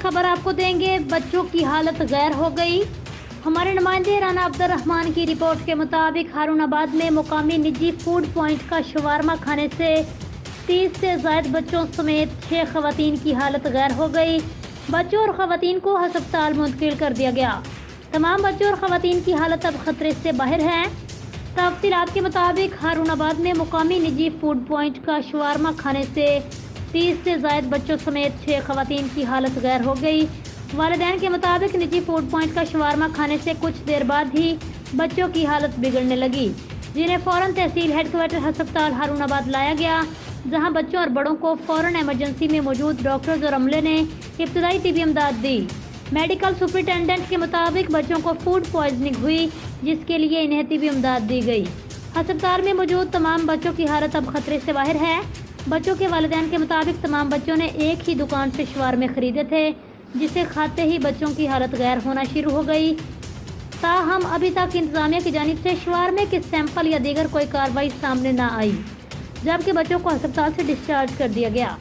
خبر آپ کو دیں گے، بچوں کی حالت غیر ہو گئی۔ ہمارے نمائندے رانا عبدالرحمان کی رپورٹ کے مطابق ہارون آباد میں مقامی نجی فوڈ پوائنٹ کا شاورما کھانے سے 30 سے زائد بچوں سمیت 6 خواتین کی حالت غیر ہو گئی۔ بچوں اور خواتین کو ہسپتال منتقل کر دیا گیا۔ تمام بچوں اور خواتین کی حالت اب خطرے سے باہر ہے۔ تفصیلات کے مطابق ہارون آباد میں مقامی نجی فوڈ پوائنٹ کا شاورما کھانے سے 30 سے زائد بچوں سمیت 6 خواتین کی حالت غیر ہو گئی۔ والدین کے مطابق نجی فوڈ پوائنٹ کا شاورما کھانے سے کچھ دیر بعد ہی بچوں کی حالت بگڑنے لگی، جنہیں فوراً تحصیل ہیڈ کوارٹر ہسپتال ہارون آباد لایا گیا، جہاں بچوں اور بڑوں کو فوراً ایمرجنسی میں موجود ڈاکٹرز اور عملے نے ابتدائی طبی امداد دی۔ میڈیکل سپرنٹینڈنٹ کے مطابق بچوں کو فوڈ پوائزننگ ہوئی، جس کے لیے انہیں طبی امداد دی گئی۔ ہسپتال میں موجود تمام بچوں کی حالت اب خطرے سے باہر ہے۔ بچوں کے والدین کے مطابق تمام بچوں نے ایک ہی دکان سے شاورمے خریدے تھے، جسے کھاتے ہی بچوں کی حالت غیر ہونا شروع ہو گئی۔ تاہم ابھی تک انتظامیہ کی جانب سے شاورمے کے سیمپل یا دیگر کوئی کارروائی سامنے نہ آئی، جبکہ بچوں کو ہسپتال سے ڈسچارج کر دیا گیا۔